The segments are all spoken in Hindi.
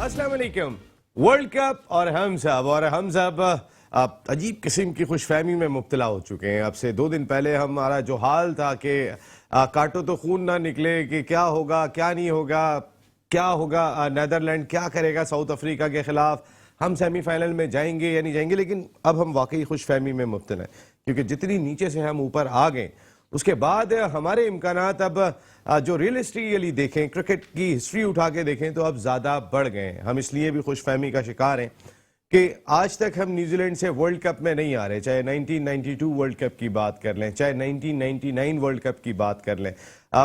अस्सलाम वालेकुम। वर्ल्ड कप और हम सब अजीब किस्म की खुशफहमी में मुब्तला हो चुके हैं। अब से 2 दिन पहले हमारा जो हाल था कि काटो तो खून ना निकले, कि क्या होगा क्या नहीं होगा, क्या होगा, नीदरलैंड क्या करेगा साउथ अफ्रीका के खिलाफ, हम सेमीफाइनल में जाएंगे या नहीं जाएंगे। लेकिन अब हम वाकई खुशफहमी में मुब्तला हैं, क्योंकि जितनी नीचे से हम ऊपर आ गए उसके बाद हमारे इम्कानात अब जो रियलिस्टिकली देखें, क्रिकेट की हिस्ट्री उठा के देखें तो अब ज़्यादा बढ़ गए हैं। हम इसलिए भी खुशफहमी का शिकार हैं कि आज तक हम न्यूजीलैंड से वर्ल्ड कप में नहीं आ रहे। चाहे 1992 वर्ल्ड कप की बात कर लें, चाहे 1999 वर्ल्ड कप की बात कर लें,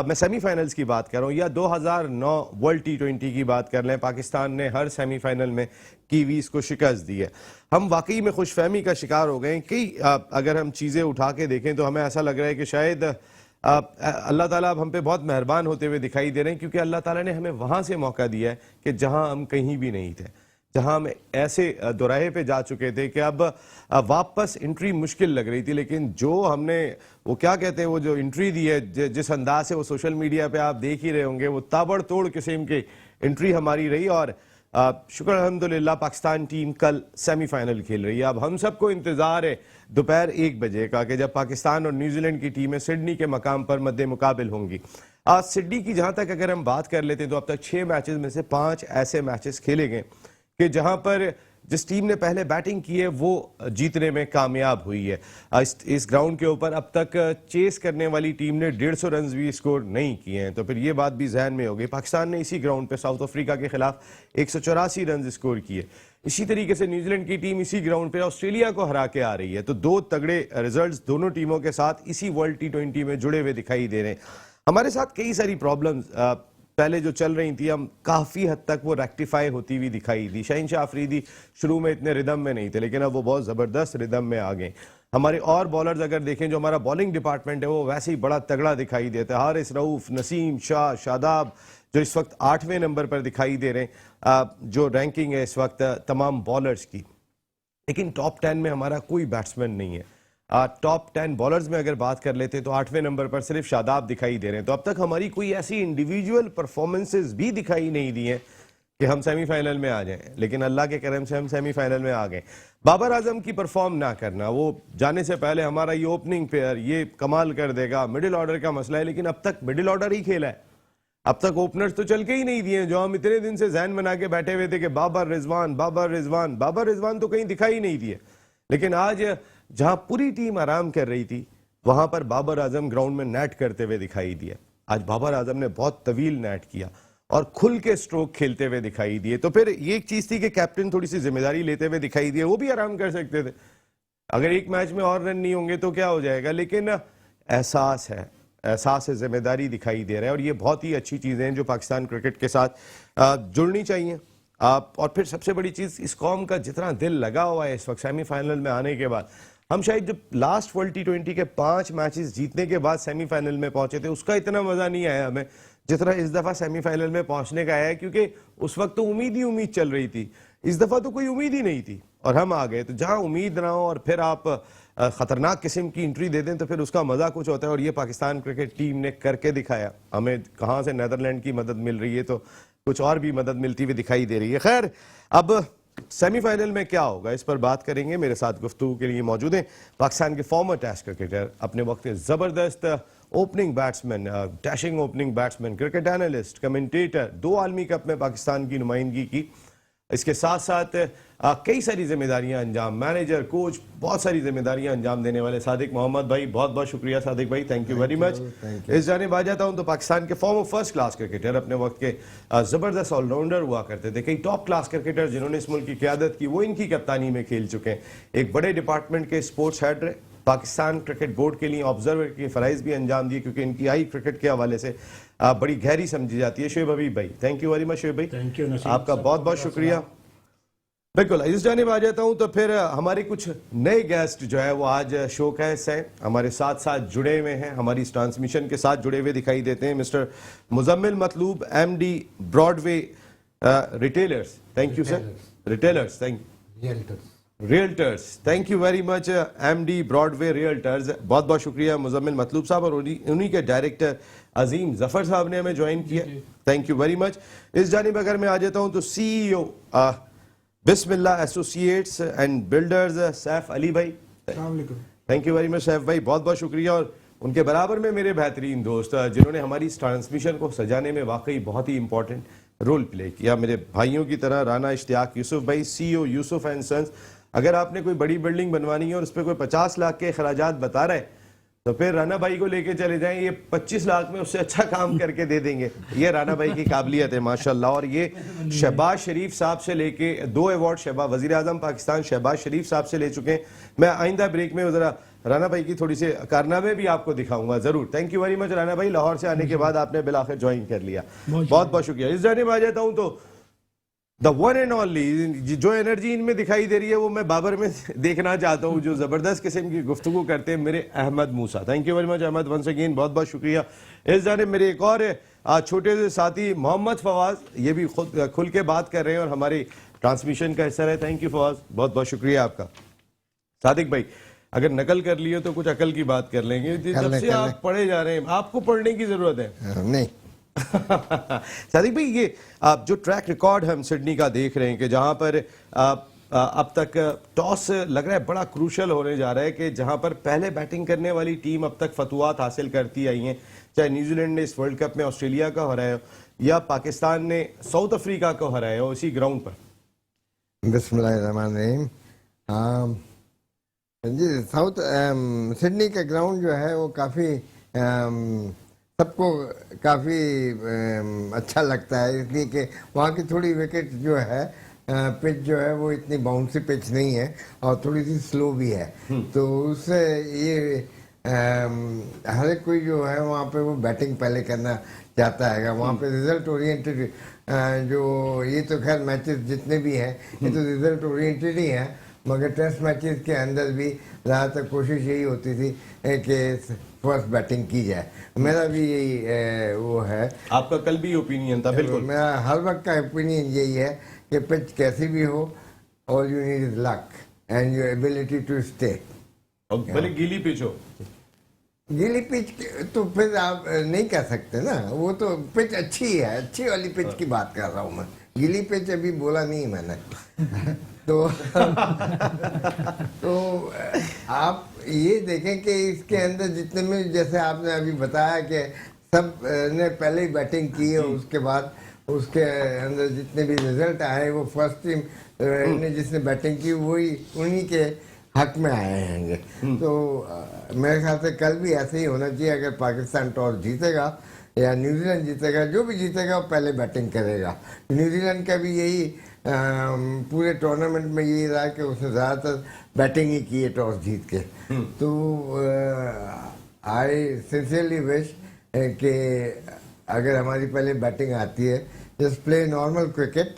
मैं सेमीफाइनल्स की बात कर रहा हूँ, या 2009 वर्ल्ड T20 की बात कर लें, पाकिस्तान ने हर सेमीफाइनल में कीवीज़ को शिकस्त दी है। हम वाकई में खुशफहमी का शिकार हो गए कि अगर हम चीज़ें उठा के देखें तो हमें ऐसा लग रहा है कि शायद अल्लाह ताला अब हम पे बहुत मेहरबान होते हुए दिखाई दे रहे हैं, क्योंकि अल्लाह ताला ने हमें वहाँ से मौका दिया है कि जहाँ हम कहीं भी नहीं थे, जहाँ हम ऐसे दोराहे पे जा चुके थे कि अब वापस एंट्री मुश्किल लग रही थी। लेकिन जो हमने वो क्या कहते हैं, वो जो एंट्री दी है, जिस अंदाज से वो सोशल मीडिया पे आप देख ही रहे होंगे, वो ताबड़तोड़ किस्म की एंट्री हमारी रही। और शुक्र अल्हम्दुलिल्लाह पाकिस्तान टीम कल सेमीफाइनल खेल रही है। अब हम सबको इंतजार है दोपहर 1 बजे का, कि जब पाकिस्तान और न्यूजीलैंड की टीमें सिडनी के मकाम पर मद्दे मुकाबिल होंगी। आज सिडनी की जहां तक अगर हम बात कर लेते हैं तो अब तक 6 मैचेस में से 5 ऐसे मैचेस खेले गए कि जहां पर जिस टीम ने पहले बैटिंग की है वो जीतने में कामयाब हुई है। इस ग्राउंड के ऊपर अब तक चेस करने वाली टीम ने 150 रन भी स्कोर नहीं किए हैं। तो फिर ये बात भी जहन में हो गई। पाकिस्तान ने इसी ग्राउंड पे साउथ अफ्रीका के खिलाफ 184 रन स्कोर किए। इसी तरीके से न्यूजीलैंड की टीम इसी ग्राउंड पे ऑस्ट्रेलिया को हरा के आ रही है। तो 2 तगड़े रिजल्ट्स दोनों टीमों के साथ इसी वर्ल्ड T20 में जुड़े हुए दिखाई दे रहे हैं। हमारे साथ कई सारी प्रॉब्लम्स पहले जो चल रही थी, हम काफ़ी हद तक वो रेक्टिफाई होती हुई दिखाई दी। शहीनशाह अफरीदी शुरू में इतने रिदम में नहीं थे, लेकिन अब वो बहुत ज़बरदस्त रिदम में आ गए। हमारे और बॉलर्स अगर देखें, जो हमारा बॉलिंग डिपार्टमेंट है वो वैसे ही बड़ा तगड़ा दिखाई देता है। हारिस रऊफ, नसीम शाह, शादाब जो इस वक्त 8वें नंबर पर दिखाई दे रहे हैं, जो रैंकिंग है इस वक्त तमाम बॉलर्स की। लेकिन टॉप 10 में हमारा कोई बैट्समैन नहीं है। टॉप 10 बॉलर्स में अगर बात कर लेते हैं तो 8वें नंबर पर सिर्फ शादाब दिखाई दे रहे हैं। तो अब तक हमारी कोई ऐसी इंडिविजुअल परफॉर्मेंसेस भी दिखाई नहीं दी हैं कि हम सेमीफाइनल में आ जाएं। लेकिन अल्लाह के करम से हम सेमीफाइनल में आ गए। बाबर आजम की परफॉर्म ना करना, वो जाने से पहले हमारा ये ओपनिंग पेयर ये कमाल कर देगा, मिडिल ऑर्डर का मसला है, लेकिन अब तक मिडिल ऑर्डर ही खेला है। अब तक ओपनर्स तो चल के ही नहीं दिए, जो हम इतने दिन से जहन बना के बैठे हुए थे कि बाबर रिजवान, बाबर रिजवान, बाबर रिजवान तो कहीं दिखाई नहीं दिए। लेकिन आज जहां पूरी टीम आराम कर रही थी, वहां पर बाबर आजम ग्राउंड में नेट करते हुए दिखाई दिया। आज बाबर आजम ने बहुत तवील नेट किया और खुल के स्ट्रोक खेलते हुए दिखाई दिए। तो फिर ये एक चीज थी कि कैप्टन थोड़ी सी जिम्मेदारी लेते हुए दिखाई दिए। वो भी आराम कर सकते थे, अगर एक मैच में और रन नहीं होंगे तो क्या हो जाएगा। लेकिन एहसास है, एहसास है, जिम्मेदारी दिखाई दे रहा है। और ये बहुत ही अच्छी चीज़ें हैं जो पाकिस्तान क्रिकेट के साथ जुड़नी चाहिए। और फिर सबसे बड़ी चीज़, इस कौम का जितना दिल लगा हुआ है इस वक्त सेमीफाइनल में आने के बाद, हम शायद जब लास्ट वर्ल्ड T20 के 5 मैचेस जीतने के बाद सेमीफाइनल में पहुंचे थे, उसका इतना मज़ा नहीं आया हमें जितना इस दफ़ा सेमीफाइनल में पहुंचने का आया है। क्योंकि उस वक्त तो उम्मीद ही उम्मीद चल रही थी, इस दफ़ा तो कोई उम्मीद ही नहीं थी और हम आ गए। तो जहाँ उम्मीद ना हो और फिर आप ख़तरनाक किस्म की एंट्री दे दें तो फिर उसका मज़ा कुछ होता है। और ये पाकिस्तान क्रिकेट टीम ने करके दिखाया। हमें कहाँ से नीदरलैंड की मदद मिल रही है तो कुछ और भी मदद मिलती हुई दिखाई दे रही है। खैर, अब सेमीफाइनल में क्या होगा इस पर बात करेंगे। मेरे साथ गुफ्तगू के लिए मौजूद हैं पाकिस्तान के फॉर्मर टेस्ट क्रिकेटर, अपने वक्त के ज़बरदस्त opening batsman, dashing opening batsman, cricket analyst, commentator, 2 आलमी कप में पाकिस्तान की नुमाइंदगी की। इसके साथ साथ कई सारी जिम्मेदारियां अंजाम, मैनेजर, कोच, बहुत सारी जिम्मेदारियां अंजाम देने वाले सादिक मोहम्मद भाई, बहुत बहुत शुक्रिया सादिक भाई, थैंक यू वेरी मच। इस जानिब आ जाता हूं तो पाकिस्तान के फॉर्मर फर्स्ट क्लास क्रिकेटर, अपने वक्त के ज़बरदस्त ऑलराउंडर हुआ करते थे। कई टॉप क्लास क्रिकेटर जिन्होंने इस मुल्क की क़यादत की वो इनकी कप्तानी में खेल चुके हैं। एक बड़े डिपार्टमेंट के sports head, Pakistan cricket board के लिए ऑब्जर्वर के फ़राइज़ भी अंजाम दिए, क्योंकि इनकी आई क्रिकेट के हवाले से बड़ी गहरी समझी जाती है। शोएब हबीब भाई, thank you very much. Shoaib भाई, थैंक यू, आपका बहुत बहुत शुक्रिया। बिल्कुल, इस जानिब आ जाता हूं तो फिर हमारे कुछ नए गेस्ट जो है वो आज शो का हिस्सा है, हमारे साथ साथ जुड़े हुए हैं, हमारी इस ट्रांसमिशन के साथ जुड़े हुए दिखाई देते हैं। Mister Muzammil Matloob, MD Broadway retailers, thank you sir. Retailers, thank you. Realtors, thank you very much MD Broadway realtors, बहुत बहुत शुक्रिया मुजम्मिल मतलूब साहब। और उन्हीं के डायरेक्टर अजीम जफर साहब ने हमें ज्वाइन किया, थैंक यू वेरी मच। इस जानिब अगर मैं आ जाता हूं तो CEO Bismillah associates and builders Saif Ali भाई, thank you very much Saif भाई, बहुत बहुत शुक्रिया। और उनके बराबर में मेरे बेहतरीन दोस्त जिन्होंने हमारी इस ट्रांसमिशन को सजाने में वाकई बहुत ही इंपॉर्टेंट रोल प्ले किया, मेरे भाइयों की तरह राना इश्तियाक यूसुफ भाई, CEO यूसुफ एंड सन्स। अगर आपने कोई बड़ी बिल्डिंग बनवानी है और उस पर कोई 50 लाख के खराजात बता रहा है तो फिर राना भाई को लेके चले जाएं, ये 25 लाख में उससे अच्छा काम करके दे देंगे। ये राना भाई की काबिलियत है माशाल्लाह। और ये शहबाज शरीफ साहब से लेके 2 अवार्ड शहबाज वजीर आजम पाकिस्तान शहबाज शरीफ साहब से ले चुके हैं। मैं आइंदा ब्रेक में जरा राना भाई की थोड़ी सी कारनामे भी आपको दिखाऊंगा जरूर। Thank you very much Rana भाई, लाहौर से आने के बाद आपने बिलाखिर ज्वाइन कर लिया, बहुत बहुत शुक्रिया। इस जानिब आ जाता हूं तो द वन एंड ओनली जो एनर्जी इनमें दिखाई दे रही है वो मैं बाबर में देखना चाहता हूँ, जो जबरदस्त किस्म की गुफ्तगू करते हैं मेरे Ahmed Musa. Thank you very much Ahmed, once again बहुत बहुत शुक्रिया। इस जानिब मेरे एक और छोटे से साथी मोहम्मद फवाज, ये भी खुद खुल के बात कर रहे हैं और हमारी ट्रांसमिशन का हिस्सा है। थैंक यू फवाज, बहुत बहुत शुक्रिया आपका। सादिक भाई अगर नकल कर लिए तो कुछ अकल की बात कर लेंगे, जब से आप पढ़े जा रहे हैं आपको पढ़ने की जरूरत है नहीं। सादिक भाई ये आप जो ट्रैक रिकॉर्ड हम सिडनी का देख रहे हैं कि जहां पर अब तक टॉस लग रहा है बड़ा क्रूशल होने जा रहा है, कि जहां पर पहले बैटिंग करने वाली टीम अब तक फतवात हासिल करती आई हैं, चाहे न्यूजीलैंड ने इस वर्ल्ड कप में ऑस्ट्रेलिया का हराया हो या पाकिस्तान ने साउथ अफ्रीका को हराया हो इसी ग्राउंड पर। बिस्मिल्लाहिर्रहमानिर्रहीम। जी साउथ सिडनी का ग्राउंड जो है वो काफ़ी सबको काफ़ी अच्छा लगता है, इसलिए कि वहाँ की थोड़ी विकेट जो है पिच जो है वो इतनी बाउंसी पिच नहीं है और थोड़ी सी स्लो भी है, तो उससे ये हर एक कोई जो है वहाँ पे वो बैटिंग पहले करना चाहता है। वहाँ पे रिजल्ट ओरिएंटेड जो ये तो खैर मैचेस जितने भी हैं ये तो रिजल्ट ओरिएंटेड ही हैं, मगर टेस्ट मैचेस के अंदर भी ज़्यादातर कोशिश यही होती थी कि फर्स्ट बैटिंग की जाए। मेरा भी यही वो है। आपका कल भी ओपिनियन था? बिल्कुल मेरा हर वक्त का ओपिनियन यही है कि पिच कैसी भी हो, all you need is luck and your ability to stay. भले गीली पिच हो, गीली पिच तो फिर आप नहीं कह सकते ना, वो तो पिच अच्छी है, अच्छी वाली पिच की बात कर रहा हूँ मैं, गीली पिच अभी बोला नहीं मैंने। तो आप ये देखें कि इसके अंदर जितने में, जैसे आपने अभी बताया कि सब ने पहले ही बैटिंग की है, उसके बाद उसके अंदर जितने भी रिजल्ट आए वो फर्स्ट टीम ने जिसने बैटिंग की वही उन्हीं के हक में आए हैं। तो मेरे ख्याल से कल भी ऐसे ही होना चाहिए। अगर पाकिस्तान टॉस जीतेगा या न्यूजीलैंड जीतेगा, जो भी जीतेगा वो पहले बैटिंग करेगा। न्यूजीलैंड का भी यही पूरे टूर्नामेंट में यही रहा कि उसने ज़्यादातर बैटिंग ही की है टॉस जीत के। तो आई सिंसियरली विश कि अगर हमारी पहले बैटिंग आती है, जस्ट प्ले नॉर्मल क्रिकेट,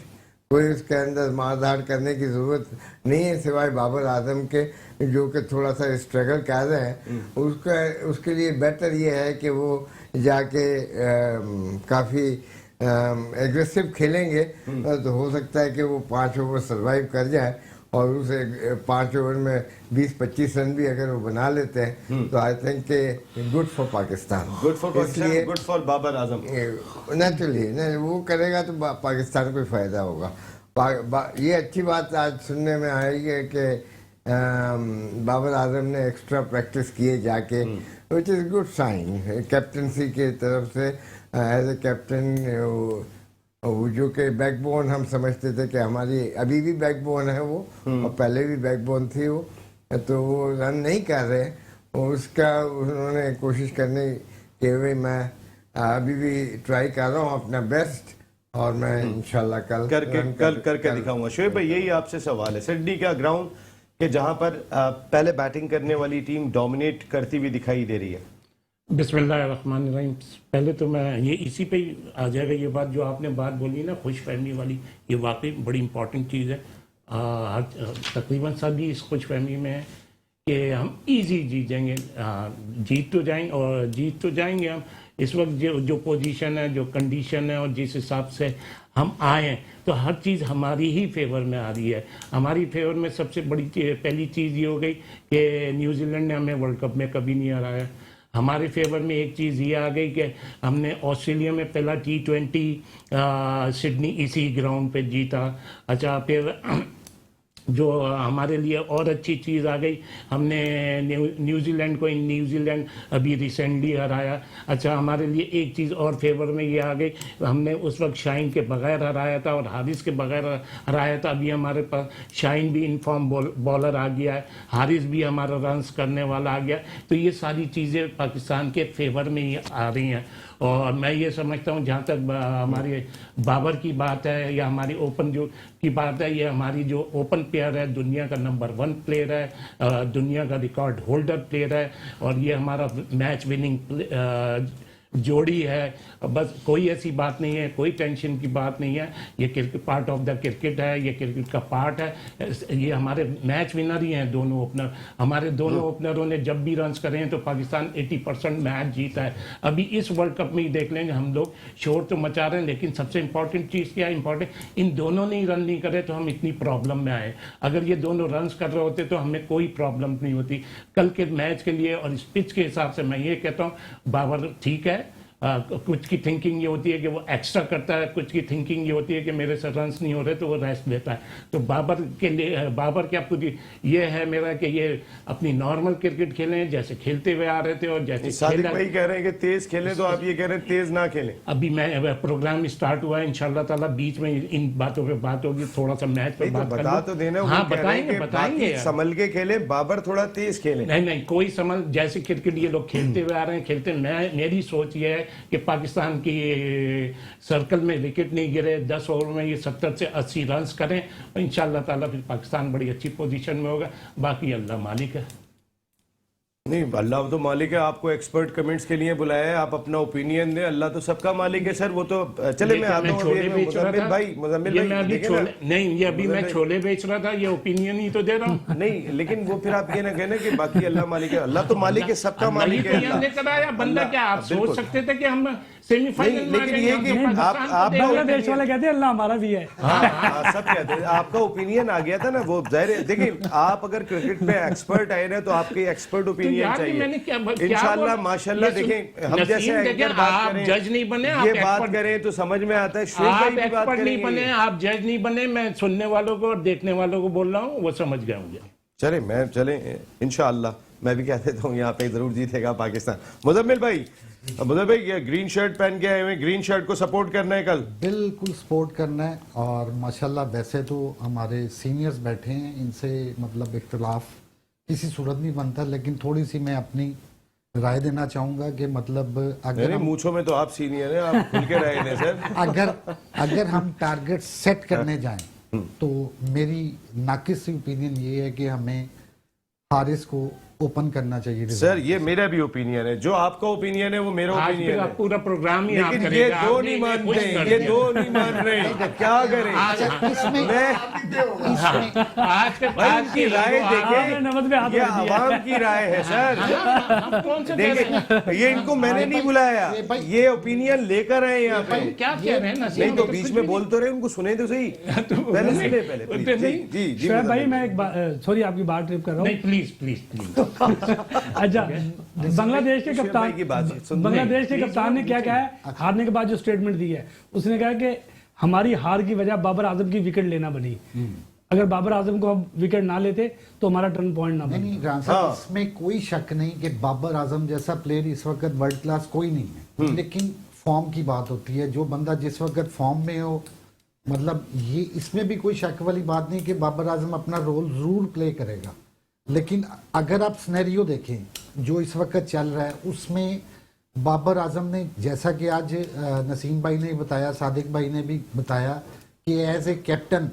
कोई उसके अंदर मारधाड़ करने की ज़रूरत नहीं है सिवाय बाबर आजम के, जो कि थोड़ा सा स्ट्रगल कर रहे हैं। उसके लिए बेहतर ये है कि वो जाके काफ़ी एग्रेसिव खेलेंगे, तो हो सकता है कि वो 5 ओवर सर्वाइव कर जाए और उसे 5 ओवर में 20-25 रन भी अगर वो बना लेते हैं तो आई थिंक के good for Pakistan, good for Pakistan, good for Babar Azam. Naturally नहीं वो करेगा तो पाकिस्तान को फ़ायदा होगा। ये अच्छी बात आज सुनने में आई है कि बाबर आजम ने एक्स्ट्रा प्रैक्टिस किए जाके, which is good sign captaincy की तरफ से। एज ए कैप्टन वो जो कि बैकबोन हम समझते थे कि हमारी अभी भी बैकबोन है वो, और पहले भी बैकबोन थी वो, तो वो रन नहीं कर रहे, उसका उन्होंने कोशिश करने के हुए मैं अभी भी ट्राई कर रहा हूँ अपना बेस्ट, और मैं इंशाल्लाह कल करके दिखाऊंगा। शोएब भाई यही आपसे सवाल है, सिडनी का ग्राउंड के जहां पर पहले बैटिंग करने वाली टीम डोमिनेट करती हुई दिखाई दे रही है। बिस्मिल्लाहिर्रहमानिर्रहीम। पहले तो मैं ये इसी पे ही आ जाएगा ये बात जो आपने बात बोली ना, खुश फहमी वाली, ये वाकई बड़ी इंपॉर्टेंट चीज़ है। तकरीबन सभी इस खुश फहमी में है कि हम इजी जीत जाएंगे, जीत तो जाएंगे हम। इस वक्त जो पोजीशन है, जो कंडीशन है और जिस हिसाब से हम आए हैं, तो हर चीज़ हमारी ही फेवर में आ रही है। हमारी फेवर में सबसे बड़ी पहली चीज़ ये हो गई कि न्यूजीलैंड ने हमें वर्ल्ड कप में कभी नहीं हराया। हमारे फेवर में एक चीज़ ये आ गई कि हमने ऑस्ट्रेलिया में पहला T20 सिडनी इसी ग्राउंड पे जीता। अच्छा, फिर जो हमारे लिए और अच्छी चीज़ आ गई, हमने न्यूजीलैंड को न्यूजीलैंड अभी रिसेंटली हराया। अच्छा, हमारे लिए एक चीज़ और फेवर में ये आ गई, हमने उस वक्त शाइन के बगैर हराया था और हारिस के बगैर हराया था। अभी हमारे पास शाइन भी इनफॉर्म बॉलर आ गया है, हारिस भी हमारा रन्स करने वाला आ गया। तो ये सारी चीज़ें पाकिस्तान के फेवर में ही आ रही हैं। और मैं ये समझता हूँ, जहाँ तक हमारे बाबर की बात है या हमारी ओपन जो की बात है, ये हमारी जो ओपन प्लेयर है, दुनिया का नंबर 1 प्लेयर है, दुनिया का रिकॉर्ड होल्डर प्लेयर है, और ये हमारा मैच विनिंग जोड़ी है। बस कोई ऐसी बात नहीं है, कोई टेंशन की बात नहीं है। ये cricket part of the cricket है, ये क्रिकेट का पार्ट है। ये हमारे मैच विनर ही हैं दोनों ओपनर। हमारे दोनों ओपनरों ने जब भी रन्स करे हैं तो पाकिस्तान 80% मैच जीता है। अभी इस वर्ल्ड कप में ही देख लेंगे, हम लोग शोर तो मचा रहे हैं, लेकिन सबसे इंपॉर्टेंट चीज़ क्या है? इंपॉर्टेंट, इन दोनों ने ही रन नहीं करे तो हम इतनी प्रॉब्लम में आए। अगर ये दोनों रन्स कर रहे होते तो हमें कोई प्रॉब्लम नहीं होती। कल के मैच के लिए और इस पिच के हिसाब से मैं ये कहता हूँ, बाबर ठीक है। कुछ की थिंकिंग ये होती है कि वो एक्स्ट्रा करता है, कुछ की थिंकिंग ये होती है कि मेरे से रन्स नहीं हो रहे तो वो रेस्ट लेता है। तो बाबर के लिए, बाबर क्या कुछ ये है मेरा कि ये अपनी नॉर्मल क्रिकेट खेलें जैसे खेलते हुए आ रहे थे, और जैसे सादिक भाई कह रहे हैं कि तेज खेलें, तो आप ये कह रहे हैं तेज ना खेलें। अभी मैं प्रोग्राम स्टार्ट हुआ है, इंशाल्लाह ताला बीच में इन बातों पे बात होगी, थोड़ा सा मैच पे बात कर बता तो देना। हाँ, बताएंगे संभल के खेले, बाबर थोड़ा तेज खेले। नहीं, कोई समझ, जैसे क्रिकेट ये लोग खेलते हुए आ रहे हैं, खेलते। मेरी सोच ये है कि पाकिस्तान की सर्कल में विकेट नहीं गिरे, 10 ओवर में ये 70 से 80 रन्स करें, और इंशाल्लाह ताला फिर पाकिस्तान बड़ी अच्छी पोजीशन में होगा। बाकी अल्लाह मालिक है। नहीं, अल्लाह तो मालिक है। आपको एक्सपर्ट कमेंट्स के लिए बुलाया है, आप अपना ओपिनियन दें। अल्लाह तो सबका मालिक है सर, वो तो चले। मैं आता हूँ छोले बेच रहा था मुजम्मिल भाई छोले नहीं, ये अभी मैं छोले बेच रहा था, ये ओपिनियन ही तो दे रहा हूँ। नहीं, लेकिन वो फिर आप ये ना कहना कि बाकी अल्लाह मालिक है। अल्लाह तो मालिक है, सबका मालिक है। लेकर आया बंदा, क्या आप सोच सकते थे कि हम सेमीफाइनल में, लेकिन ये कि आप बांग्लादेश वाले कहते हैं अल्लाह हमारा भी है। हाँ, सब कहते हैं। आपका ओपिनियन आ गया था ना, वो जाहिर है। देखिए, आप अगर क्रिकेट में एक्सपर्ट आए ना, तो आपके एक्सपर्ट ओपिनियन चाहिए इंशाल्लाह माशाल्लाह। देखें, हम जैसे एंकर बात करें, जज नहीं बने, ये बात करें तो समझ में आता है। आप एक्सपर्ट नहीं बने, आप जज नहीं बने, मैं सुनने वालों को और देखने वालों को बोल रहा हूँ, वो समझ गए होंगे। चले इंशाल्लाह। मैं भी कह देता हूँ यहाँ पे जरूर जीतेगा पाकिस्तान। मुजम्मिल भाई, ये ग्रीन शर्ट पहन के आए हुए, ग्रीन शर्ट को सपोर्ट करना है कल? बिल्कुल सपोर्ट करना है। और माशाल्लाह वैसे तो हमारे सीनियर्स बैठे हैं, इनसे मतलब इख्तिलाफ किसी सूरत नहीं बनता, लेकिन थोड़ी सी मैं अपनी राय देना चाहूंगा कि मतलब अगर मूंछों में तो आप सीनियर हैं, आप खुल के रहे हैं सर। अगर हम टारगेट सेट करने जाएं तो मेरी नाकिस सी ओपिनियन ये है कि हमें हारिस को ओपन करना चाहिए। सर, ये मेरा भी ओपिनियन है। जो आपका ओपिनियन है वो मेरा ओपिनियन है। पूरा प्रोग्राम ही आप लेकिन करेगा, ये दो नहीं मानते, ये दो नहीं मान रहे, क्या करें? आज की राय देखें, ये आवाम की राय है सर। देखिए, ये इनको मैंने नहीं बुलाया, ये ओपिनियन लेकर आए यहाँ पे। क्या कह रहे हैं? नहीं तो बीच में बोल तो रहे, उनको सुने तो सही। पहले सुने, पहले जी भाई, मैं एक सॉरी आपकी बात ट्रिप कर रहा हूँ। प्लीज। अच्छा, बांग्लादेश के कप्तान ने क्या कहा है हारने के बाद? जो स्टेटमेंट दी है, उसने कहा कि हमारी हार की वजह बाबर आजम की विकेट लेना बनी। अगर बाबर आजम को हम विकेट ना लेते तो हमारा टर्न पॉइंट ना बने। नहीं, इसमें कोई शक नहीं कि बाबर आजम जैसा प्लेयर इस वक्त वर्ल्ड क्लास कोई नहीं है, लेकिन फॉर्म की बात होती है। जो बंदा जिस वक्त फॉर्म में हो, मतलब ये इसमें भी कोई शक वाली बात नहीं कि बाबर आजम अपना रोल जरूर प्ले करेगा। लेकिन अगर आप सिनेरियो देखें जो इस वक्त चल रहा है, उसमें बाबर आजम ने, जैसा कि आज नसीम भाई ने बताया, सादिक भाई ने भी बताया कि as a captain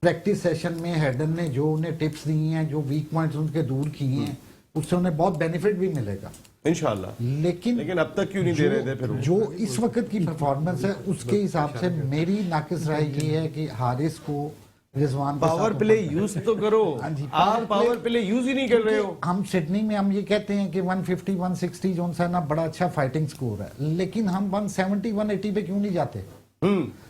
practice session में हेडन ने जो उन्हें टिप्स दी हैं, जो वीक पॉइंट्स उनके दूर किए हैं, उससे उन्हें बहुत बेनिफिट भी मिलेगा इंशाल्लाह। लेकिन अब तक क्यों नहीं दे रहे थे फिर? जो इस वक्त की परफॉर्मेंस है उसके हिसाब से मेरी नाकिस राय ये है कि हारिस को रिजवान पावर प्ले यूज तो करो। आप पावर प्ले यूज ही नहीं कर रहे हो। हम सिडनी में हम ये कहते हैं कि 150 160 जो सा ना बड़ा अच्छा फाइटिंग स्कोर है, लेकिन हम 170 180 पे क्यों नहीं जाते?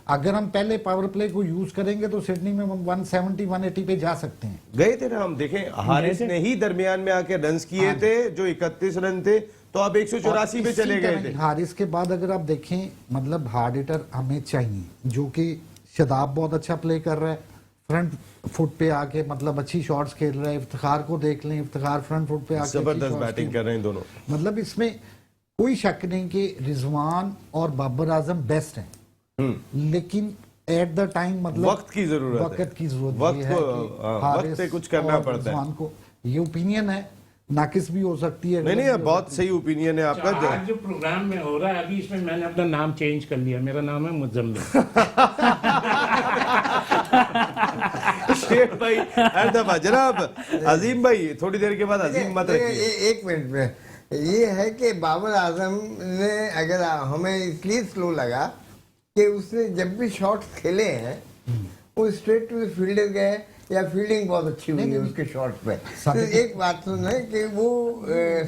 अगर हम पहले पावर प्ले को यूज करेंगे तो सिडनी में हम 170 180 पे जा सकते हैं। गए थे ना हम, देखें हारिस ने ही दरमियान में आके रन्स किए थे जो 31 रन थे, तो आप 184 पे और चले इसी गए तरह थे। हार इसके बाद अगर आप देखें मतलब हार्ड हिटर हमें चाहिए, जो कि शदाब बहुत अच्छा प्ले कर रहा है, फ्रंट फुट पे आके मतलब अच्छी शॉट्स खेल रहा है। इफ्तिखार को देख लें, इफ्तिखार फ्रंट फुट पे आके जबरदस्त बैटिंग कर रहे हैं दोनों। मतलब इसमें कोई शक नहीं कि रिजवान और बाबर आजम बेस्ट हैं, लेकिन एट द टाइम मतलब वक्त की जरूरत है। वक्त की जरूरत वक्त ये है को, कि हाँ, हारिस वक्त पे कुछ करना और पड़ता है। रिजवान को, ये ओपिनियन है, नाकिस भी हो सकती है। नहीं नहीं, बहुत सही ओपिनियन है आपका। आज जो प्रोग्राम में हो रहा है अभी इसमें मैंने अपना नाम चेंज कर लिया, मेरा नाम है मुजम्मिल। शेख भाई हर दफा। जनाब अजीम भाई, थोड़ी देर के बाद अजीम मत रखिए। एक मिनट में ये है कि बाबर आजम ने, अगर हमें इसलिए स्लो लगा कि उसने जब भी शॉट्स खेले हैं वो स्ट्रेट टू द फील्डर गए या फील्डिंग बहुत अच्छी हुई है उसके शॉट्स पे। तो एक बात सुन है कि वो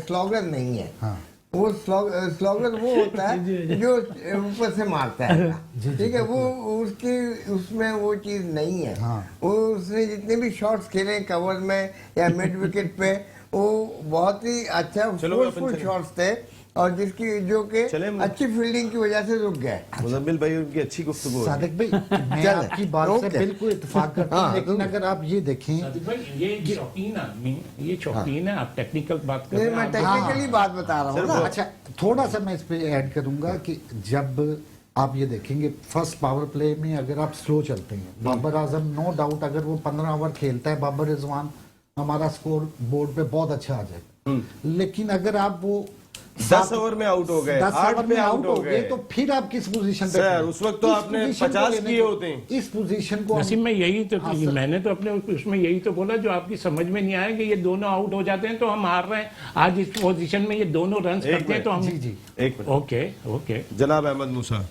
स्लॉगर नहीं है। हाँ। वो स्लॉगर वो होता है जो ऊपर से मारता है, ठीक है। वो उसकी उसमें वो चीज नहीं है। हाँ। वो उसने जितने भी शॉट्स खेले कवर में या मिड विकेट पे, वो बहुत ही अच्छा चलो, अपन फोर्सफुल चलें। शॉट्स थे और जिसकी जो कि चलें हम। अच्छी फील्डिंग की वजह से रुक गए। मुजम्मिल भाई उनकी अच्छी गुफ्तगू है। सादिक भाई मैं चल, आपकी बात से ओके। बिल्कुल इत्तेफाक करता हूँ, हाँ, लेकिन तो- अगर आप ये देखें सादिक भाई ये शौकीन आदमी है, ये शौकीन है। आप टेक्निकल बात कर नहीं, रहे हैं मैं आप- टेक्निकली बात बता रहा हूँ ना। अच्छा थोड़ा सा मैं इस पे ऐड करूंगा कि जब आप ये देखेंगे फर्स्ट पावर प्ले में अगर आप स्लो चलते हैं, बाबर आजम नो डाउट अगर वो 15 ओवर खेलता है बाबर रिजवान, हमारा स्कोर बोर्ड पे बहुत अच्छा आ जाएगा। लेकिन अगर आप वो 10 ओवर में आउट हो गए, 10 8 ओवर पे में आउट हो गए, तो फिर आप किस पोजीशन पे सर, खेलें? उस वक्त तो इस आपने पोजीशन को 50 लेने किए के- होते हैं। इस पोजीशन को हम- नसीब में यही तो हाँ, सर। मैंने तो अपने उसमें यही तो बोला जो आपकी समझ में नहीं आया कि ये दोनों आउट हो जाते हैं तो हम हार रहे हैं। आज इस पोजीशन में ये दोनों रन करते हैं तो हम जी जी एक मिनट। Okay okay. जनाब अहमद मूसा,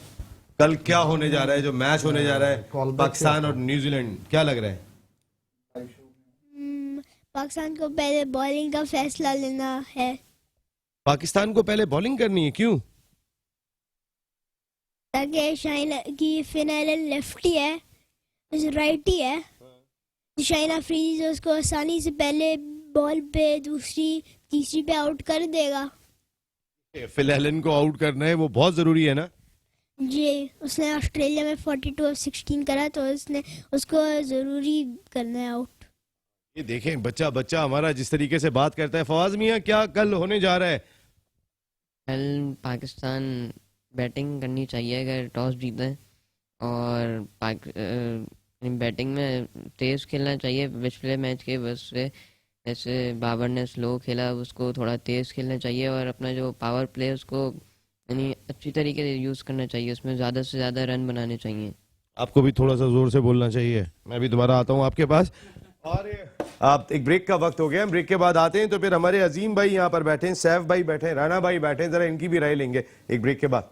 कल क्या होने जा रहा है, जो मैच होने जा रहा है कॉल बैक पाकिस्तान से और न्यूजीलैंड, क्या लग रहा है? पाकिस्तान को पहले बॉलिंग का फैसला लेना है। पाकिस्तान को पहले बॉलिंग करनी है, क्यों? ताकि शाइना की फिनाइल लेफ्टी है, राइटी है। शाइन अफरीदी उसको आसानी से पहले बॉल पे दूसरी तीसरी पे आउट कर देगा। फिल एलन को आउट करना है, वो बहुत जरूरी है ना। जी, उसने ऑस्ट्रेलिया में 42 ऑफ 16 करा तो उसने उसको ज़रूरी करना है आउट। ये देखें बच्चा बच्चा हमारा जिस तरीके से बात करता है। फवाज मियां, क्या कल होने जा रहा है? कल पाकिस्तान बैटिंग करनी चाहिए अगर टॉस जीता है, और बैटिंग में तेज़ खेलना चाहिए पिछले मैच के बस से। जैसे बाबर ने स्लो खेला, उसको थोड़ा तेज़ खेलना चाहिए, और अपना जो पावर प्ले उसको यानी अच्छी तरीके से यूज़ करना चाहिए, उसमें ज़्यादा से ज़्यादा रन बनाने चाहिए। आपको भी थोड़ा सा जोर से बोलना चाहिए। मैं भी दोबारा आता हूँ आपके पास। और आप एक ब्रेक का वक्त हो गया, हम ब्रेक के बाद आते हैं। तो फिर हमारे अजीम भाई यहाँ पर बैठे हैं, सैफ भाई बैठे हैं, राणा भाई बैठे हैं, जरा इनकी भी राय लेंगे एक ब्रेक के बाद।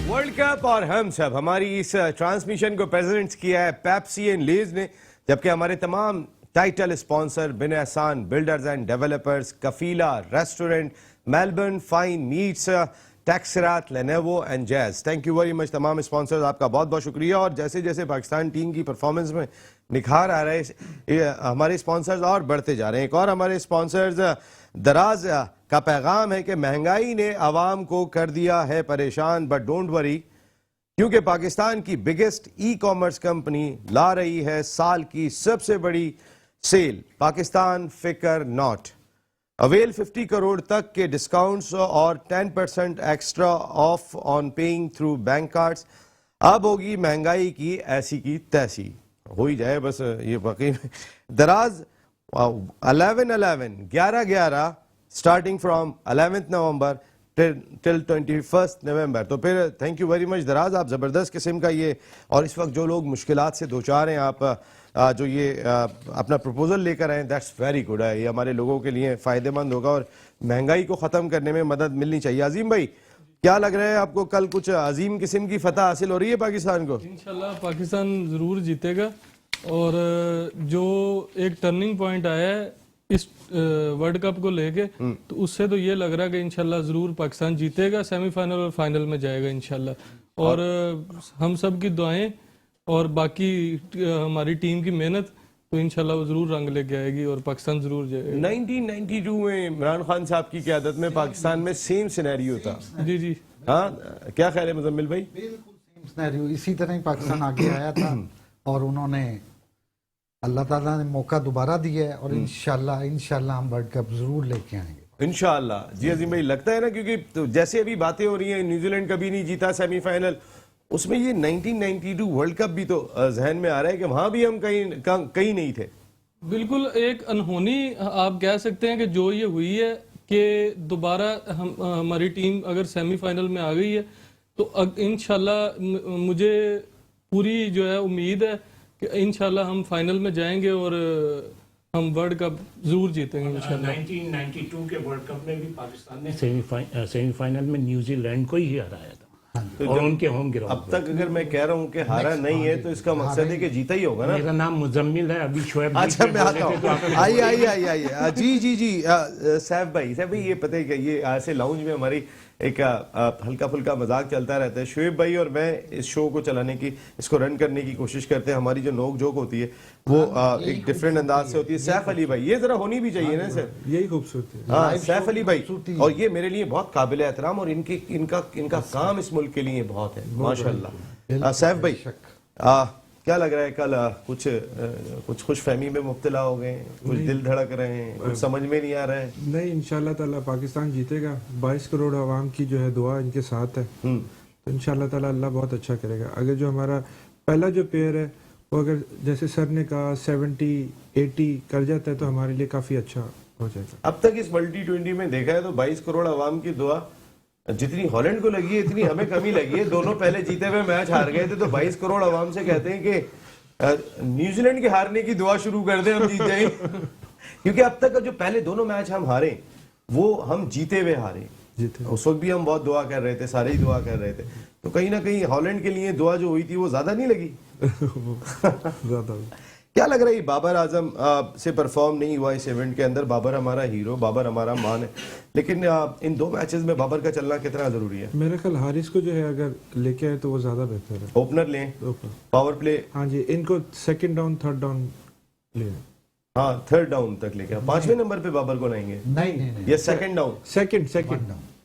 वर्ल्ड कप और हम सब, हमारी इस ट्रांसमिशन को प्रेजेंट किया है पेप्सी एंड लेज ने, जबकि हमारे तमाम title sponsor Bin Ehsan builders and developers, Kafila restaurant, Melbourne fine meats, टैक्सरात, Lenovo and Jazz. Thank you very much तमाम स्पॉन्सर्स, आपका बहुत बहुत शुक्रिया। और जैसे जैसे पाकिस्तान टीम की परफॉर्मेंस में निखार आ रहा है, हमारे स्पॉन्सर्स और बढ़ते जा रहे हैं। एक और हमारे स्पॉन्सर्स दराज का पैगाम है कि महंगाई ने आवाम को कर दिया है परेशान, बट डोंट वरी, क्योंकि पाकिस्तान की बिगेस्ट ई कॉमर्स कंपनी ला रही है साल की सबसे बड़ी सेल, पाकिस्तान फिकर नॉट। अवेल 50 करोड़ तक के डिस्काउंट्स और 10% extra off on paying through bank cards. अब होगी महंगाई की ऐसी की तैसी, हो ही जाए बस ये बाकी। दराज 11/11 starting from 11th November till 21st नवंबर। तो फिर थैंक यू वेरी मच दराज, आप ज़बरदस्त किस्म का ये, और इस वक्त जो लोग मुश्किलात से दो चार हैं, आप जो ये अपना प्रपोजल लेकर आए, दैट्स वेरी गुड है। ये हमारे लोगों के लिए फ़ायदेमंद होगा और महंगाई को ख़त्म करने में मदद मिलनी चाहिए। अजीम भाई, क्या लग रहा है आपको, कल कुछ अजीम किस्म की फतह हासिल हो रही है पाकिस्तान को? इंशाल्लाह पाकिस्तान ज़रूर जीतेगा, और जो एक टर्निंग पॉइंट आया है इस वर्ल्ड कप को लेके, तो उससे तो ये लग रहा है कि इंशाल्लाह ज़रूर पाकिस्तान जीतेगा, सेमीफाइनल और फाइनल में जाएगा इंशाल्लाह। और हम सब की दुआएं और बाकी हमारी टीम की मेहनत तो इंशाल्लाह वो जरूर रंग लेके आएगी और पाकिस्तान जरूर जाएगा। 1992 में इमरान खान साहब की क़यादत में पाकिस्तान में सेम सिनेरियो था। जी जी हाँ, क्या ख्याल है मुजम्मिल भाई? बिल्कुल सेम सिनेरियो, इसी तरह ही पाकिस्तान आगे आया था और उन्होंने, अल्लाह ताला ने मौका दोबारा दिया है और इंशाल्लाह हम वर्ल्ड कप जरूर लेके आएंगे इंशाअल्लाह। जी अजीम भाई, लगता है ना, क्योंकि तो जैसे अभी बातें हो रही हैं, न्यूजीलैंड कभी नहीं जीता सेमीफाइनल, उसमें ये 1992 वर्ल्ड कप भी तो जहन में आ रहा है कि वहां भी हम कहीं नहीं थे। बिल्कुल एक अनहोनी आप कह सकते हैं कि जो ये हुई है कि दोबारा हमारी टीम अगर सेमीफाइनल में आ गई है तो इंशाल्लाह मुझे पूरी जो है उम्मीद है कि इंशाल्लाह हम फाइनल में जाएंगे और हम वर्ल्ड कप जरूर जीतेंगे इंशाल्लाह। 1992 के वर्ल्ड कप में भी पाकिस्तान ने सेमीफाइनल में न्यूजीलैंड को ही हराया था तो और उनके होम ग्राउंड अब तक अगर मैं कह रहा हूँ कि हारा नहीं है तो इसका मकसद है कि जीता ही होगा ना। मेरा नाम मुजम्मिल है, अभी शोएब अच्छा, मैं आता हूँ। आइए जी सैफ भाई, ये पता है कि ये ऐसे लाउंज में हमारी एक हल्का फुल्का मजाक चलता रहता है। शोएब भाई और मैं इस शो को चलाने की, इसको रन करने की कोशिश करते हैं। हमारी जो नोक जोक होती है वो एक डिफरेंट अंदाज से होती है। सैफ अली भाई, ये जरा होनी भी चाहिए ना सर, यही खूबसूरती है। हाँ सैफ अली भाई, और ये मेरे लिए बहुत काबिल एहतराम और इनका काम इस मुल्क के लिए बहुत है माशाल्लाह। सैफ भाई, क्या लग रहा है, कल कुछ खुशफहमी में मुब्तला हो गए, कुछ दिल धड़क रहे हैं, कुछ समझ में नहीं आ रहा है? नहीं, इंशाल्लाह ताला पाकिस्तान जीतेगा। 22 करोड़ आवाम की जो है दुआ इनके साथ है, तो इंशाल्लाह ताला अल्लाह बहुत अच्छा करेगा। अगर जो हमारा पहला जो पेयर है वो अगर जैसे सर ने कहा 70-80 कर जाता है तो हमारे लिए काफी अच्छा हो जाएगा। अब तक इस मल्टी-20 में देखा है तो 22 करोड़ आवाम की दुआ जितनी हॉलैंड को लगी है इतनी हमें कमी लगी है। दोनों पहले जीते हुए मैच हार गए थे, तो 22 करोड़ आवाम से कहते हैं कि न्यूजीलैंड के हारने की दुआ शुरू कर दें, हम जीत जाएं। क्योंकि अब तक जो पहले दोनों मैच हम हारे वो हम जीते हुए हारे, उस वक्त भी हम बहुत दुआ कर रहे थे, सारे ही दुआ कर रहे थे। तो कहीं ना कहीं हॉलैंड के लिए दुआ जो हुई थी वो ज्यादा नहीं लगी? ज्यादा। क्या लग रहा है बाबर आजम से परफॉर्म नहीं हुआ इस इवेंट के अंदर? बाबर हमारा हीरो, बाबर हमारा मान है, लेकिन इन दो मैचेस में बाबर का चलना कितना जरूरी है? मेरे ख्याल हारिस को जो है अगर लेके आए तो वो ज्यादा बेहतर है। ओपनर लें, पावर प्ले, हाँ जी, इनको सेकंड डाउन थर्ड डाउन ले, हाँ थर्ड डाउन तक लेके 5वें नंबर पे बाबर को लाएंगे नहीं या second down? Second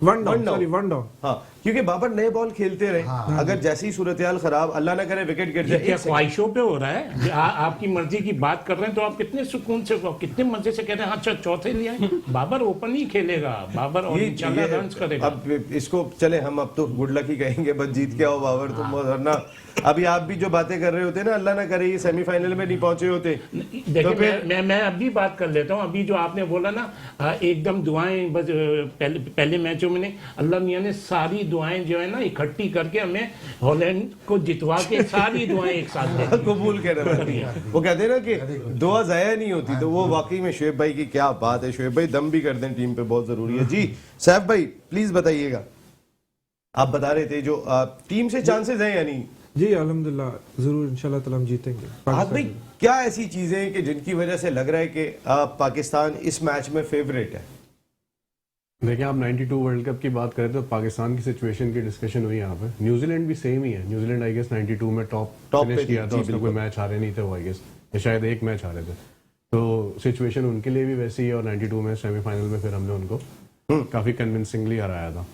one down. हाँ, क्योंकि बाबर नए बॉल खेलते रहे, अगर जैसी सूरत-ए-हाल खराब, अल्लाह ना करे विकेट गिर ये जाए। क्या ख्वाहिशों पे हो रहा है? आपकी मर्जी की बात कर रहे हैं तो आप कितने सुकून से, कितने मजे से कह रहे हैं अच्छा चौथे लिए आए। बाबर ओपन ही खेलेगा, बाबर और इंशाल्लाह रन्स करेगा। अब इसको चले हम अब तो गुड लक ही कहेंगे, बस जीत के आओ बाबर तुम, वरना अभी आप भी जो बातें कर रहे होते ना, अल्लाह ना करे ये सेमीफाइनल में नहीं पहुंचे होते। देखिए तो फिर मैं अभी बात कर लेता हूँ। अभी जो आपने बोला ना, एकदम दुआएं बस पहले मैचों में नहीं, अल्लाह मियां ने सारी दुआएं जो है ना इकट्ठी करके हमें हॉलैंड को जितवा के सारी दुआएं एक साथ दे दी। कबूल करना। वो कहते हैं ना कि दुआ जाया नहीं होती, तो वो वाकई में शुएब भाई की क्या बात है। शुएब भाई दम भी कर दें टीम पे, बहुत जरूरी है। जी सैफ भाई प्लीज बताइएगा, आप बता रहे थे जो टीम से चांसेस हैं यानी? जी अल्हम्दुलिल्लाह जरूर इंशाल्लाह ताला हम जीतेंगे। भाई क्या ऐसी चीजें हैं कि जिनकी वजह से लग रहा है कि पाकिस्तान इस मैच में फेवरेट है? देखिए, आप 92 वर्ल्ड कप की बात करें तो पाकिस्तान की सिचुएशन की डिस्कशन हुई यहाँ पे। न्यूजीलैंड भी सेम ही है। न्यूजीलैंड आई गेस 92 में टॉप पे फिनिश किया था, जी, उसका कोई मैच हारे नहीं थे वो, आई गेस या शायद एक मैच हारे थे। तो सिचुएशन उनके लिए भी वैसी है और 92 में सेमीफाइनल में फिर हमने उनको काफी कन्विंसिंगली हराया था।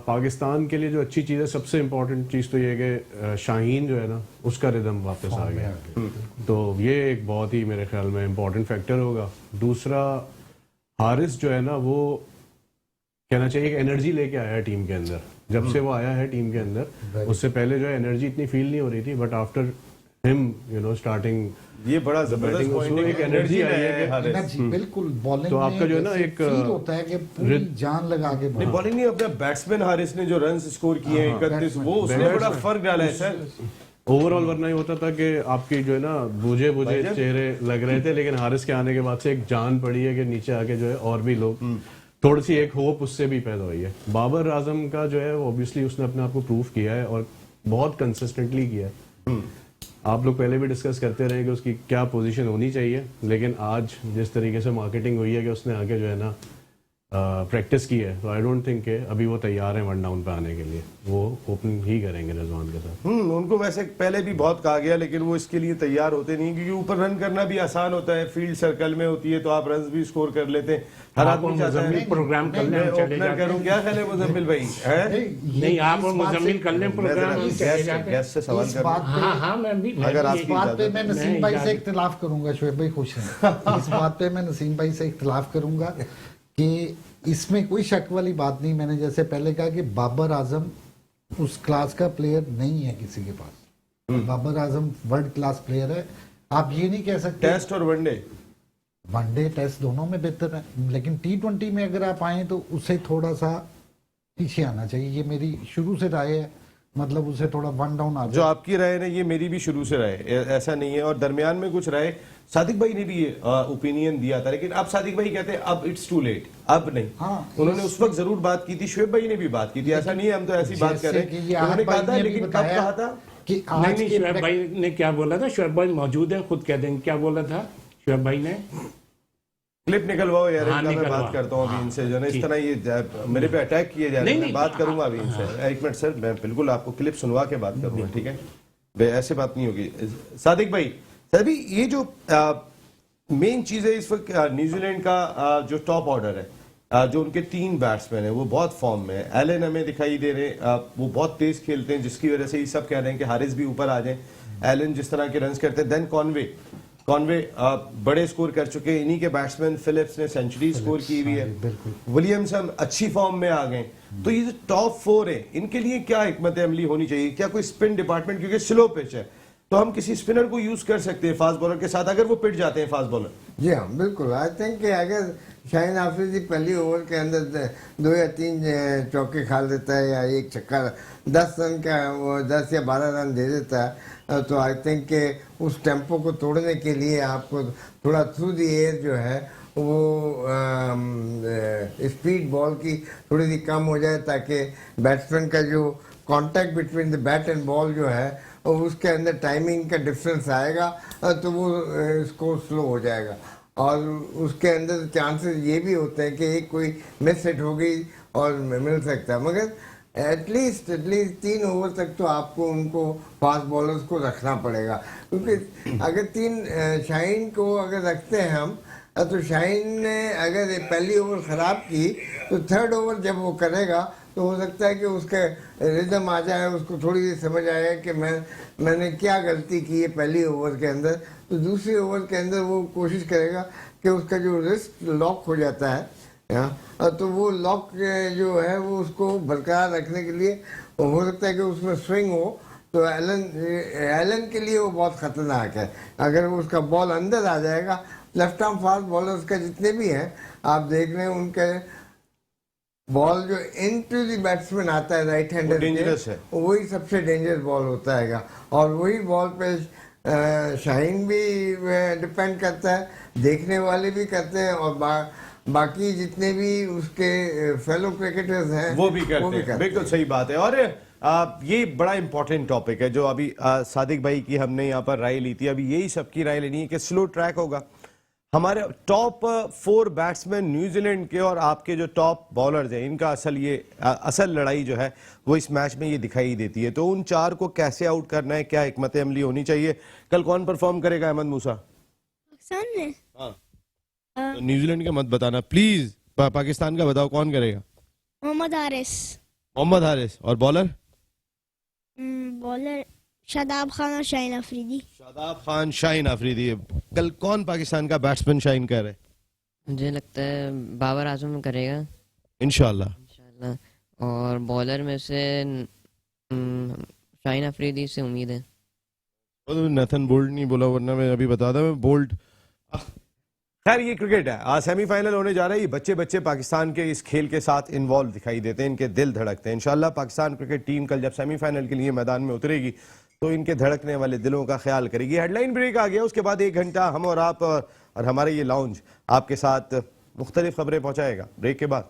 पाकिस्तान के लिए जो अच्छी चीज़ है, सबसे इम्पोर्टेंट चीज़ तो ये है कि शाहीन जो है ना उसका रिदम वापस आ गया, तो ये एक बहुत ही मेरे ख्याल में इम्पोर्टेंट फैक्टर होगा। दूसरा, हारिस जो है ना वो कहना चाहिए एक एनर्जी लेके आया है टीम के अंदर। जब से वो आया है टीम के अंदर, उससे पहले जो है एनर्जी इतनी फील नहीं हो रही थी, बट आफ्टर हिम स्टार्टिंग, ये बड़ा जबरदस्त पॉइंट है, एक एनर्जी आई है एनर्जी बिल्कुल बॉलिंग तो आपका जो है ना एक फील होता है कि पूरी जान लगा के नहीं, बॉलिंग नहीं, अपना बैट्समैन हारिस ने जो रन्स स्कोर किए हैं 31, वो उसने बड़ा फर्क डाला है सर ओवरऑल। वरना ये होता था कि आपकी जो है ना बुझे चेहरे लग रहे थे, लेकिन हारिस के आने के बाद से एक जान पड़ी है कि नीचे आके जो है और भी लोग थोड़ी सी एक होप उससे भी पैदा हुई है। बाबर आजम का जो है ऑब्वियसली उसने अपने आप को प्रूव किया है और बहुत कंसिस्टेंटली किया है। आप लोग पहले भी डिस्कस करते रहे कि उसकी क्या पोजीशन होनी चाहिए, लेकिन आज जिस तरीके से मार्केटिंग हुई है कि उसने आके जो है ना प्रैक्टिस की है, तो आई डोंट थिंक कि अभी वो तैयार हैं 1 डाउन पे आने के लिए। वो ओपनिंग ही करेंगे रिजवान के साथ। उनको वैसे पहले भी बहुत कहा गया, लेकिन वो इसके लिए तैयार होते नहीं, क्योंकि ऊपर रन करना भी आसान होता है, फील्ड सर्कल में होती है तो आप रन भी स्कोर कर लेते हैं। हर आप और आदमी चाहता मुजम्मिल है प्रोग्राम कर लें, मैं चले ओपनर जाते करूं, हैं। क्या ख्याल है मुजम्मिल भाई? है नहीं, आप और मुजम्मिल कर लें प्रोग्राम, हम चले जाते हैं। गैस से सवाल इस कर बात पे हाँ हाँ, मैं भी अगर यही- इस बात पे मैं नसीम मैं भाई से इजाजत- इख्तिलाफ करूंगा। शोएब भाई खुश हैं। इस बात पे मैं नसीम भाई से इख्तिलाफ करूंगा कि इसमें कोई शक वाली बात नहीं। मैंने जैसे पहले कहा कि बाबर आजम उस क्लास का प्लेयर नहीं है किसी के पास। Babar Azam world class player है। आप ये नहीं कह सकते। टेस्ट और वनडे, वनडे टेस्ट दोनों में बेहतर है, लेकिन T20 में अगर आप आए तो उसे थोड़ा सा पीछे आना चाहिए। ये मेरी शुरू से राय है, मतलब उसे थोड़ा 1 डाउन आ जो जाए। आपकी राय है ना, ये मेरी भी शुरू से राय है, ऐसा नहीं है। और दरमियान में कुछ राय सादिक भाई ने भी ये ओपिनियन दिया था, लेकिन अब सादिक भाई कहते हैं अब इट्स टू लेट, अब नहीं। हाँ, उन्होंने उस वक्त जरूर बात की थी, शोएब भाई ने भी बात की थी, ऐसा नहीं है हम तो ऐसी बात कर रहे जैसे कि हैं। ये उन्होंने आज कहा भाई था, ने भी लेकिन कब बताया कहा था? कि नहीं आज नहीं, के शोएब भाई ने क्या बोला था? शोएब भाई मौजूद है, खुद कह देंगे क्या बोला था शोएब भाई ने। क्लिप निकलवाओ यार, हाँ, इनका मैं निकलवा। बात करता हूँ अभी हाँ, इनसे, जो है इस ठीक। तरह ये मेरे पे अटैक किए जा रहे नहीं, हैं। मैं नहीं, बात करूंगा अभी इनसे, एक मिनट सर, मैं बिल्कुल आपको क्लिप सुनवा के बात करूंगा, ठीक है? ऐसे बात नहीं होगी। सादिक भाई, सर भी ये जो मेन चीज है इस वक्त, न्यूजीलैंड का जो टॉप ऑर्डर है, जो उनके 3 बैट्समैन है वो बहुत फॉर्म में है। एलन हमें दिखाई दे रहे हैं, वो बहुत तेज खेलते हैं, जिसकी वजह से ये सब कह रहे हैं कि हारिस भी ऊपर आ जाए। एलन जिस तरह के रन करते हैं, देन कॉनवे बड़े स्कोर कर चुके हैं। इन्हीं के बैट्समैन फिलिप्स ने सेंचुरी स्कोर की हुई है, विलियमसन अच्छी फॉर्म में आ गए। तो ये जो टॉप 4 है, इनके लिए क्या हिकमत अमली होनी चाहिए? क्या कोई स्पिन डिपार्टमेंट, क्योंकि स्लो पिच है तो हम किसी स्पिनर को यूज कर सकते हैं फास्ट बॉलर के साथ, अगर वो पिट जाते हैं फास्ट बॉलर? जी हाँ, बिल्कुल। आई थिंक कि अगर शाहिन आफरीदी पहली ओवर के अंदर 2 या 3 चौके खा लेता है या 1 छक्का 10 रन का, 10 या 12 रन दे देता है, तो आई थिंक कि उस टेम्पो को तोड़ने के लिए आपको थोड़ा थ्रू दी एयर जो है वो स्पीड बॉल की थोड़ी सी कम हो जाए, ताकि बैट्समैन का जो contact between the bat and ball जो है और उसके अंदर टाइमिंग का डिफरेंस आएगा, तो वो स्कोर स्लो हो जाएगा। और उसके अंदर चांसेस ये भी होते हैं कि एक कोई मिस हिट हो गई और मिल सकता है, मगर एटलीस्ट 3 ओवर तक तो आपको उनको फास्ट बॉलर्स को रखना पड़ेगा, क्योंकि अगर 3 शाहीन को अगर रखते हैं हम, तो शाहीन ने अगर पहली ओवर ख़राब की तो 3rd ओवर जब वो करेगा तो हो सकता है कि उसके रिदम आ जाए, उसको थोड़ी सी समझ आए कि मैंने क्या गलती की है पहली ओवर के अंदर। तो दूसरी ओवर के अंदर वो कोशिश करेगा कि उसका जो रिस्ट लॉक हो जाता है, तो वो लॉक जो है वो उसको बरकरार रखने के लिए हो सकता है कि उसमें स्विंग हो, तो एलन के लिए वो बहुत ख़तरनाक है। अगर वो उसका बॉल अंदर आ जाएगा, लेफ्ट आर्म फास्ट बॉलर्स का जितने भी हैं आप देख रहे हैं, उनके बॉल जो इनटू द बैट्समैन आता है राइट हैंडर dangerous है। वही सबसे डेंजरस बॉल होता है, और वही बॉल पे शाहीन भी डिपेंड करता है, देखने वाले भी करते हैं, और बाकी जितने भी उसके फेलो क्रिकेटर्स हैं वो भी करते हैं। बिल्कुल सही बात है। और ये बड़ा इंपॉर्टेंट टॉपिक है जो अभी सादिक भाई की हमने यहाँ पर राय ली थी। अभी यही सबकी राय लेनी है कि स्लो ट्रैक होगा। हमारे टॉप 4 बैट्समैन न्यूजीलैंड के और आपके जो टॉप बॉलर्स हैं, इनका असल लड़ाई जो है वो इस मैच में ये दिखाई देती है। तो उन 4 को कैसे आउट करना है, क्या हिकमत अमली होनी चाहिए? कल कौन परफॉर्म करेगा? अहमद मूसा पाकिस्तान में तो न्यूजीलैंड का मत बताना प्लीज, पाकिस्तान का बताओ कौन करेगा? मोहम्मद हारिस, मोहम्मद हारिस। और बॉलर? बॉलर शादाब खान और शाहीन अफरीदी। शादाब खान, शाहीन अफरीदी। कल कौन पाकिस्तान का बैट्समैन शाइन कर है? मुझे लगता है बाबर आजम करेगा इंशाल्लाह। इंशाल्लाह। और बॉलर में से शाहीन अफरीदी से उम्मीद है। तो नथन बोल्ट नहीं बोला, वरना मैं अभी बता मैं बोल्ट। खैर ये क्रिकेट है, आज सेमीफाइनल होने जा रहा है। ये बच्चे पाकिस्तान के इस खेल के साथ इन्वॉल्व दिखाई देते हैं, इनके दिल धड़कते हैं। इंशाल्लाह पाकिस्तान क्रिकेट टीम कल जब सेमीफाइनल के लिए मैदान में उतरेगी तो इनके धड़कने वाले दिलों का ख्याल करेगी। हेडलाइन ब्रेक आ गया, उसके बाद 1 घंटा हम और आप और हमारे ये लाउंज आपके साथ मुख्तलिफ खबरें पहुंचाएगा। ब्रेक के बाद